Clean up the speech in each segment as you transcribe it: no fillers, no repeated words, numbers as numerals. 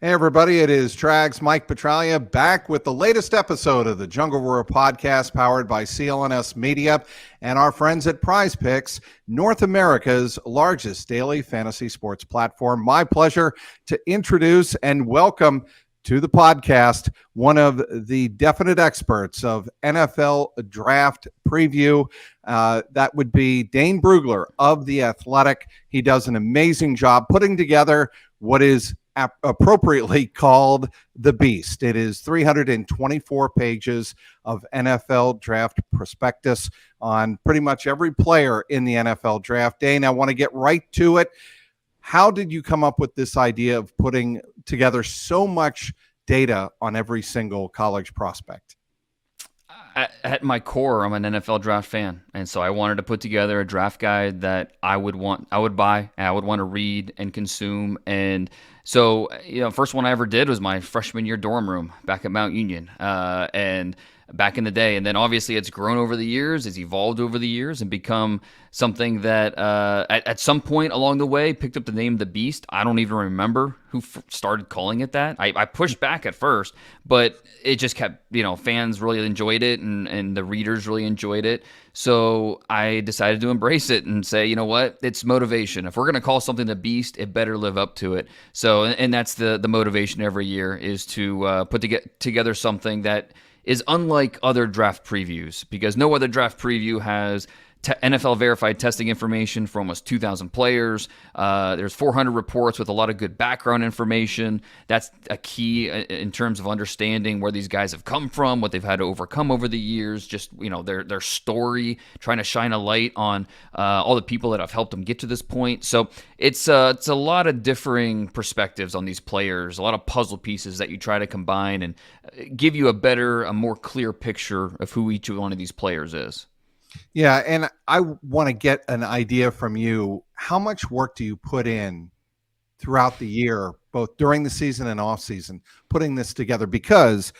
Hey, everybody, it is Trags, Mike Petralia, back with the latest episode of the Jungle Roar podcast powered by CLNS Media and our friends at Prize Picks, North America's largest daily fantasy sports platform. My pleasure to introduce and welcome to the podcast one of the definite experts of NFL draft preview. That would be Dane Brugler of The Athletic. He does an amazing job putting together what is appropriately called The Beast. It is 324 pages of NFL draft prospectus on pretty much every player in the NFL draft. Dane, I want to get right to it. How did you come up with this idea of putting together so much data on every single college prospect? At my core, I'm an NFL draft fan, and so I wanted to put together a draft guide that I would buy, and I would want to read and consume. And so, first one I ever did was my freshman year dorm room back at Mount Union, and back in the day. And then obviously it's grown over the years, it's evolved over the years, and become something that at some point along the way picked up the name The Beast. I don't even remember who started calling it that. I pushed back at first, but it just kept, fans really enjoyed it, and the readers really enjoyed it. So I decided to embrace it and say, you know what, it's motivation. If we're going to call something The Beast, it better live up to it. So, and that's the motivation every year, is to put together something that is unlike other draft previews, because no other draft preview has NFL verified testing information for almost 2,000 players. There's 400 reports with a lot of good background information. That's a key in terms of understanding where these guys have come from, what they've had to overcome over the years, just their story, trying to shine a light on all the people that have helped them get to this point. So it's a lot of differing perspectives on these players, a lot of puzzle pieces that you try to combine and give you a more clear picture of who each one of these players is. Yeah, and I want to get an idea from you. How much work do you put in throughout the year, both during the season and off season, putting this together? Because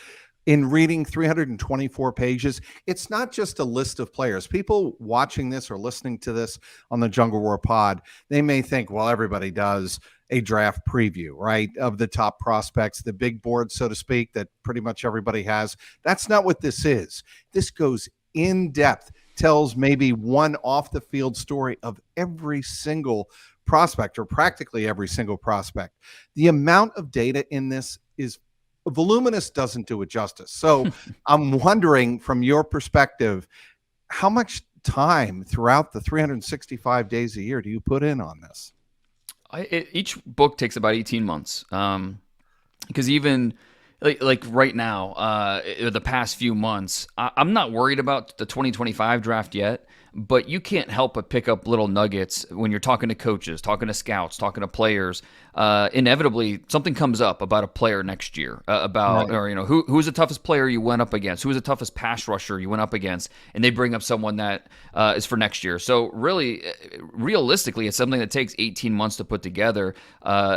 in reading 324 pages, it's not just a list of players. People watching this or listening to this on the Jungle Roar pod, they may think, well, everybody does a draft preview, right, of the top prospects, the big board, so to speak, that pretty much everybody has. That's not what this is. This goes in depth, tells maybe one off the field story of every single prospect, or practically every single prospect. The amount of data in this is voluminous, doesn't do it justice. So I'm wondering, from your perspective, how much time throughout the 365 days a year do you put in on this? Each book takes about 18 months. Because even like right now, the past few months, I'm not worried about the 2025 draft yet, but you can't help but pick up little nuggets when you're talking to coaches, talking to scouts, talking to players. Inevitably, something comes up about a player next year, about, right, or who's the toughest player you went up against, who's the toughest pass rusher you went up against, and they bring up someone that is for next year. So really, realistically, it's something that takes 18 months to put together.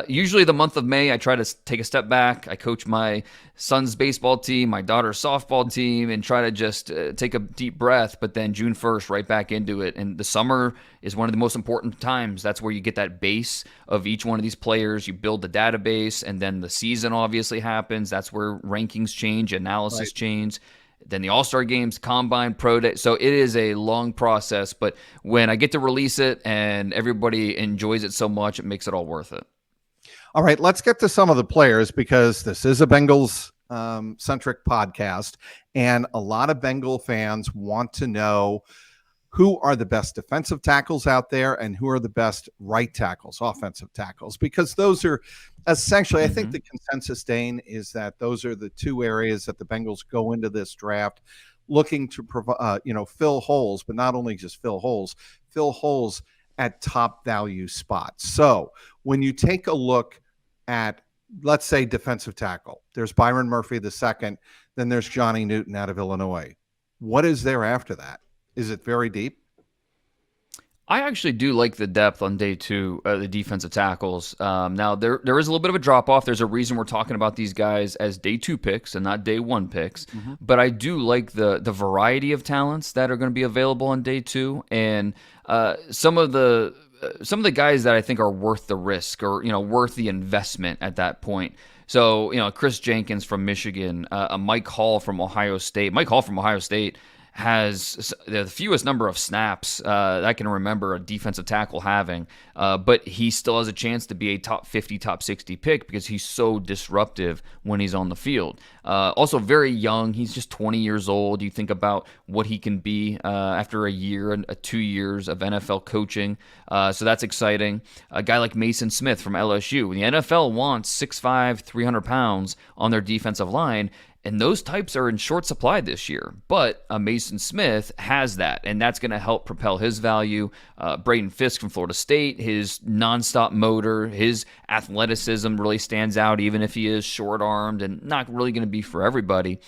Usually the month of May, I try to take a step back. I coach my son's baseball team, my daughter's softball team, and try to just take a deep breath. But then June 1st, right back into it. And the summer is one of the most important times. That's where you get that base of each one of these players. You build the database, and then the season obviously happens. That's where rankings change, analysis change. Then the All-Star games, Combine, Pro Day. So it is a long process, but when I get to release it and everybody enjoys it so much, it makes it all worth it. All right, let's get to some of the players, because this is a Bengals centric podcast, and a lot of Bengal fans want to know who are the best defensive tackles out there and who are the best right tackles, offensive tackles, because those are essentially, I think the consensus, Dane, is that those are the two areas that the Bengals go into this draft looking to provide, fill holes, but not only just fill holes at top value spots. So when you take a look at, let's say, defensive tackle, there's Byron Murphy II, then there's Johnny Newton out of Illinois. What is there after that? Is it very deep? I actually do like the depth on day two, the defensive tackles. Now, there is a little bit of a drop-off. There's a reason we're talking about these guys as day two picks and not day one picks. But I do like the variety of talents that are going to be available on day two. And some of the some of the guys that I think are worth the risk, or worth the investment at that point. So Chris Jenkins from Michigan, a Mike Hall from Ohio State. Mike Hall from Ohio State has the fewest number of snaps that I can remember a defensive tackle having, but he still has a chance to be a top 50, top 60 pick because he's so disruptive when he's on the field. Also very young. He's just 20 years old. You think about what he can be after a year and 2 years of NFL coaching. So that's exciting. A guy like Mason Smith from LSU. The NFL wants 6'5", 300 pounds on their defensive line. And those types are in short supply this year. But Mason Smith has that, and that's going to help propel his value. Braden Fisk from Florida State, his nonstop motor, his athleticism really stands out, even if he is short-armed and not really going to be for everybody.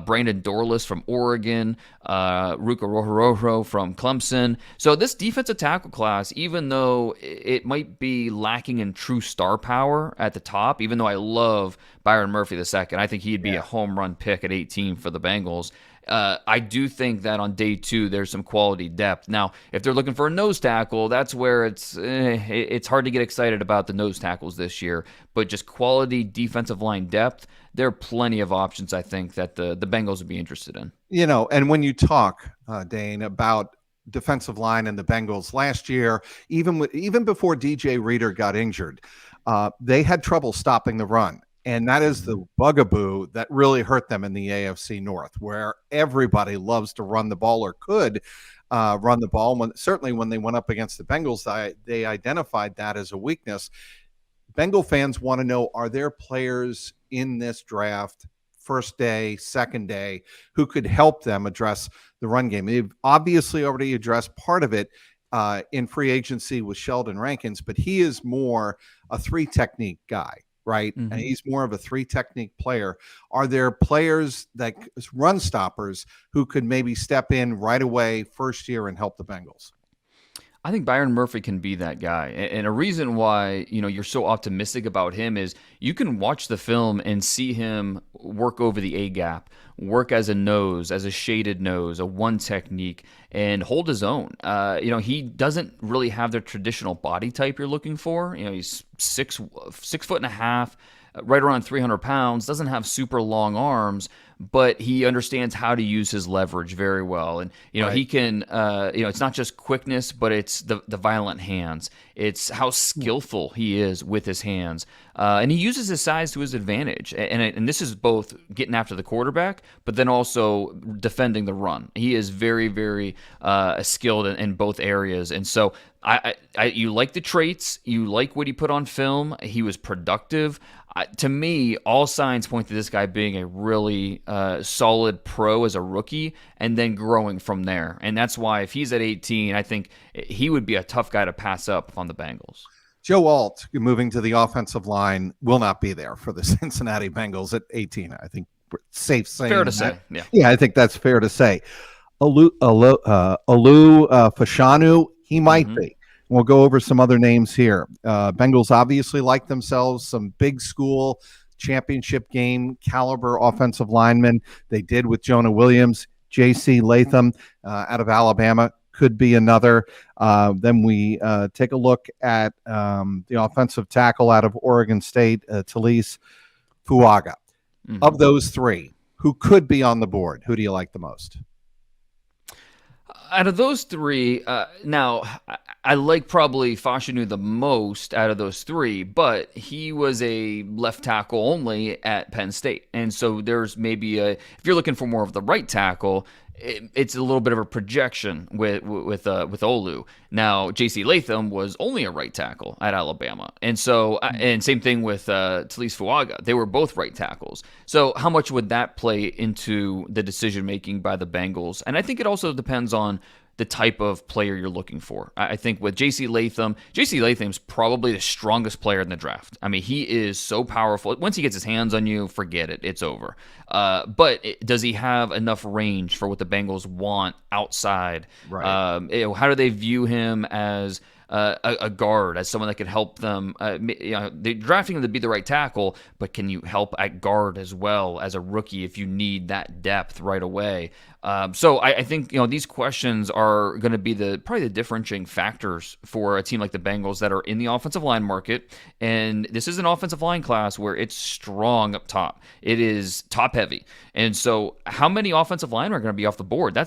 Brandon Dorlus from Oregon, Ruka Rohoroho from Clemson. So this defensive tackle class, even though it might be lacking in true star power at the top, even though I love Byron Murphy II, I think he'd be a home run pick at 18 for the Bengals. I do think that on day 2 there's some quality depth. Now, if they're looking for a nose tackle, that's where it's hard to get excited about the nose tackles this year. But just quality defensive line depth, there are plenty of options I think that the Bengals would be interested in. And when you talk, Dane, about defensive line and the Bengals last year, even before DJ Reader got injured, they had trouble stopping the run. And that is the bugaboo that really hurt them in the AFC North, where everybody loves to run the ball or could run the ball. Certainly when they went up against the Bengals, they identified that as a weakness. Bengal fans want to know, are there players in this draft, first day, second day, who could help them address the run game? They've obviously already addressed part of it in free agency with Sheldon Rankins, but he is more a 3 technique guy. Right. Mm-hmm. And he's more of a 3 technique player. Are there players that run stoppers who could maybe step in right away first year and help the Bengals? I think Byron Murphy can be that guy. And a reason why, you're so optimistic about him is you can watch the film and see him work over the A-gap, work as a nose, as a shaded nose, a 1 technique, and hold his own. He doesn't really have the traditional body type you're looking for. He's 6'6", right around 300 pounds, doesn't have super long arms, but he understands how to use his leverage very well. And, right. He can, it's not just quickness, but it's the violent hands. It's how skillful he is with his hands. And he uses his size to his advantage. And this is both getting after the quarterback, but then also defending the run. He is very, very skilled in both areas. And so you like the traits. You like what he put on film. He was productive. To me, all signs point to this guy being a really solid pro as a rookie and then growing from there. And that's why if he's at 18, I think he would be a tough guy to pass up on the Bengals. Joe Alt, moving to the offensive line, will not be there for the Cincinnati Bengals at 18. I think safe saying fair to that. Say. Yeah, I think that's fair to say. Olu Fashanu, he might be. We'll go over some other names here. Bengals obviously like themselves some big school championship game caliber offensive linemen. They did with Jonah Williams. J.C. Latham out of Alabama could be another. Then we take a look at the offensive tackle out of Oregon State, Talise Fuaga. Of those 3, who could be on the board? Who do you like the most? Out of those 3, now I like probably Fashanu the most out of those 3, but he was a left tackle only at Penn State. And so there's maybe if you're looking for more of the right tackle, it's a little bit of a projection with Olu. Now, J.C. Latham was only a right tackle at Alabama. And so, and same thing with Talise Fuaga. They were both right tackles. So how much would that play into the decision-making by the Bengals? And I think it also depends on the type of player you're looking for. I think with J.C. Latham's probably the strongest player in the draft. I mean, he is so powerful. Once he gets his hands on you, forget it. It's over. But does he have enough range for what the Bengals want outside? Right. How do they view him as a guard, as someone that could help them? They're drafting him to be the right tackle, but can you help at guard as well as a rookie if you need that depth right away? So I think these questions are going to be probably the differentiating factors for a team like the Bengals that are in the offensive line market. And this is an offensive line class where it's strong up top. It is top heavy, and so how many offensive linemen are going to be off the board?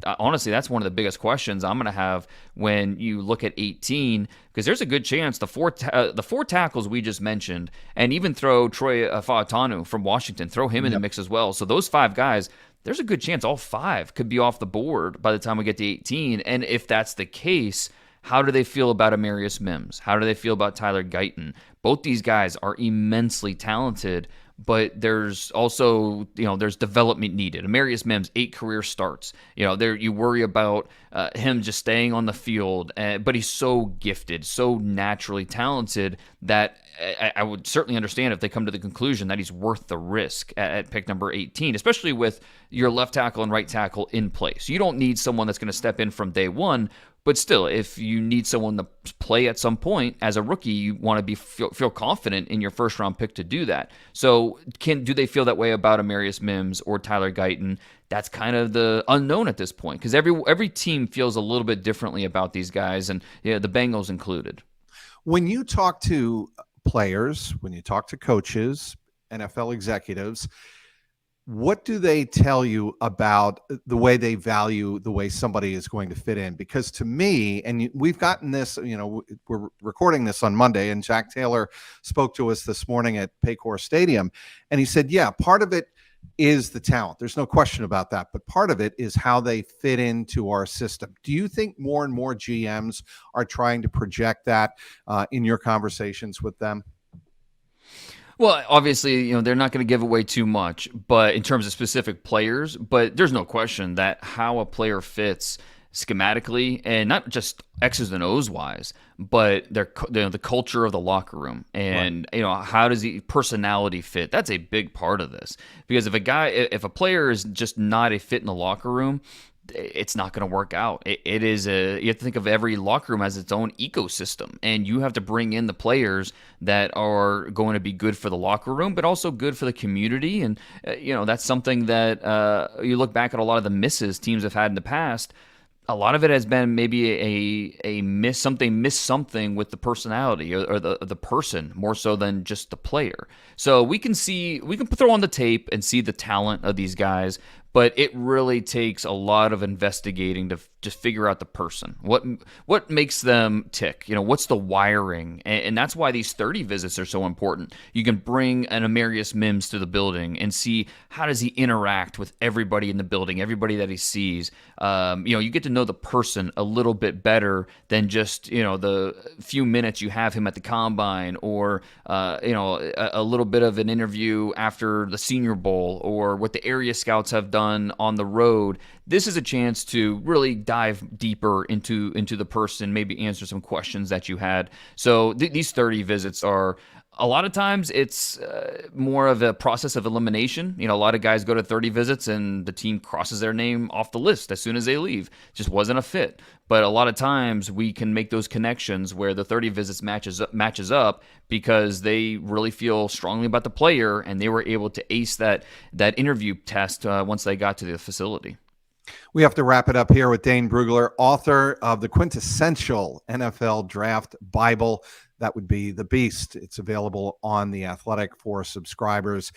Honestly, that's one of the biggest questions I'm going to have when you look at 18, because there's a good chance the four tackles we just mentioned, and even throw Troy Fautanu from Washington, throw him in the Yep. mix as well. So those 5 guys, there's a good chance all 5 could be off the board by the time we get to 18. And if that's the case, how do they feel about Amarius Mims? How do they feel about Tyler Guyton? Both these guys are immensely talented, but there's also, there's development needed. Amarius Mims, 8 career starts. There you worry about him just staying on the field, but he's so gifted, so naturally talented that I would certainly understand if they come to the conclusion that he's worth the risk at pick number 18, especially with your left tackle and right tackle in place. You don't need someone that's going to step in from day one, but still, if you need someone to play at some point as a rookie, you want to feel confident in your first round pick to do that. So, do they feel that way about Amarius Mims or Tyler Guyton? That's kind of the unknown at this point, because every team feels a little bit differently about these guys, and the Bengals included. When you talk to players, when you talk to coaches, NFL executives, what do they tell you about the way they value the way somebody is going to fit in? Because to me, and we've gotten this, we're recording this on Monday, and Jack Taylor spoke to us this morning at Paycor Stadium, and he said, yeah, part of it is the talent. There's no question about that. But part of it is how they fit into our system. Do you think more and more GMs are trying to project that in your conversations with them? Well, obviously, they're not going to give away too much, but in terms of specific players, but there's no question that how a player fits schematically, and not just X's and O's wise, but the culture of the locker room, and right. How does he personality fit? That's a big part of this, because if a player is just not a fit in the locker room, it's not going to work out. You have to think of every locker room as its own ecosystem, and you have to bring in the players that are going to be good for the locker room, but also good for the community. And that's something that you look back at a lot of the misses teams have had in the past. A lot of it has been maybe a miss something with the personality or the person more so than just the player. So we can throw on the tape and see the talent of these guys, but it really takes a lot of investigating to just figure out the person. What makes them tick? What's the wiring? And that's why these 30 visits are so important. You can bring an Amarius Mims to the building and see how does he interact with everybody in the building, everybody that he sees. You get to know the person a little bit better than just the few minutes you have him at the combine, or a little bit of an interview after the Senior Bowl, or what the area scouts have done on the road. This is a chance to really dive deeper into the person, maybe answer some questions that you had. So these 30 visits are, a lot of times it's more of a process of elimination. A lot of guys go to 30 visits and the team crosses their name off the list as soon as they leave. Just wasn't a fit. But a lot of times we can make those connections where the 30 visits matches up because they really feel strongly about the player and they were able to ace that interview test once they got to the facility. We have to wrap it up here with Dane Brugler, author of the quintessential NFL Draft Bible. That would be The Beast. It's available on The Athletic for subscribers.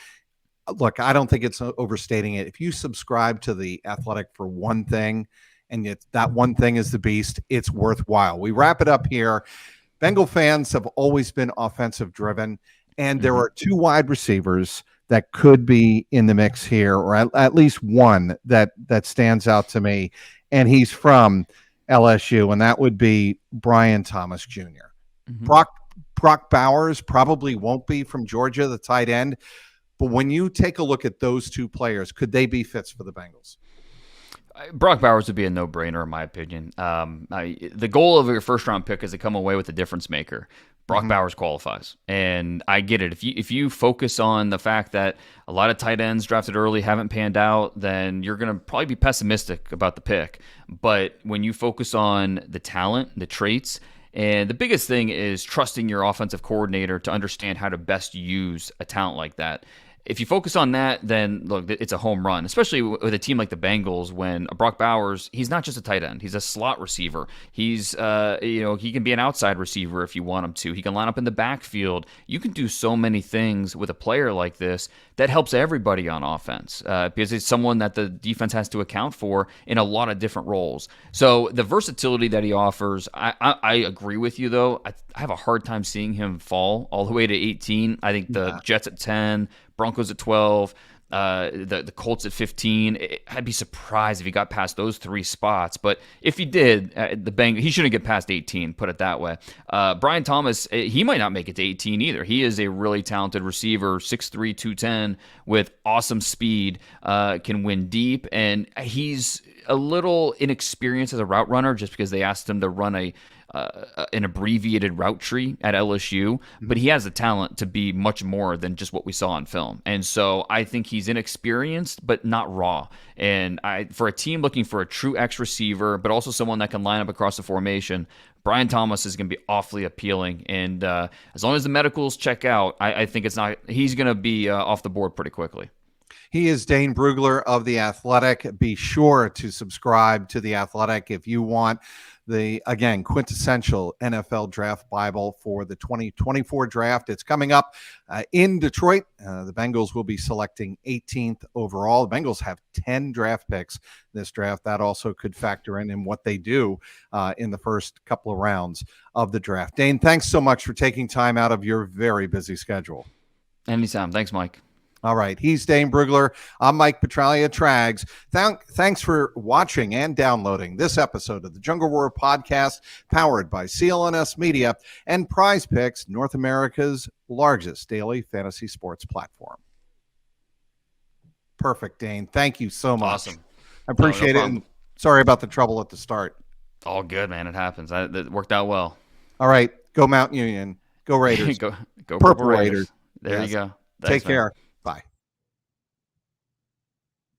Look, I don't think it's overstating it. If you subscribe to The Athletic for one thing, and that one thing is The Beast, it's worthwhile. We wrap it up here. Bengal fans have always been offensive driven, and there are 2 wide receivers that could be in the mix here, or at least one that stands out to me, and he's from LSU, and that would be Brian Thomas Jr. Mm-hmm. Brock Bowers probably won't be from Georgia, the tight end, but when you take a look at those 2 players, could they be fits for the Bengals? Brock Bowers would be a no-brainer in my opinion. The goal of your first-round pick is to come away with a difference maker. Brock Bowers qualifies, and I get it. If you focus on the fact that a lot of tight ends drafted early haven't panned out, then you're going to probably be pessimistic about the pick. But when you focus on the talent, the traits, and the biggest thing is trusting your offensive coordinator to understand how to best use a talent like that. if you focus on that, then look, it's a home run, especially with a team like the Bengals when Brock Bowers, he's not just a tight end, he's a slot receiver. He's, he can be an outside receiver if you want him to. He can line up in the backfield. You can do so many things with a player like this that helps everybody on offense because it's someone that the defense has to account for in a lot of different roles. So the versatility that he offers, I agree with you, though. I have a hard time seeing him fall all the way to 18. I think the Jets at 10, Broncos at 12, the Colts at 15. I'd be surprised if he got past those three spots. But if he did, he shouldn't get past 18, put it that way. Brian Thomas, he might not make it to 18 either. He is a really talented receiver, 6'3", 210, with awesome speed, can win deep, and he's a little inexperienced as a route runner just because they asked him to run an abbreviated route tree at LSU, but he has the talent to be much more than just what we saw on film. And so I think he's inexperienced, but not raw. And for a team looking for a true X receiver, but also someone that can line up across the formation, Brian Thomas is going to be awfully appealing. And as long as the medicals check out, I think he's going to be off the board pretty quickly. He is Dane Brugler of The Athletic. Be sure to subscribe to The Athletic if you want the, again, quintessential NFL Draft Bible for the 2024 draft. It's coming up in Detroit. The Bengals will be selecting 18th overall. The Bengals have 10 draft picks this draft. That also could factor in what they do in the first couple of rounds of the draft. Dane, thanks so much for taking time out of your very busy schedule. Anytime. Thanks, Mike. All right. He's Dane Brugler. I'm Mike Petralia, Trags. Thanks for watching and downloading this episode of the Jungle Roar podcast, powered by CLNS Media and Prize Picks, North America's largest daily fantasy sports platform. Perfect, Dane. Thank you so much. Awesome. I appreciate it. And sorry about the trouble at the start. All good, man. It happens. It worked out well. All right. Go Mount Union. Go Raiders. go Purple Raiders. There you go. Thanks, Take care. Man.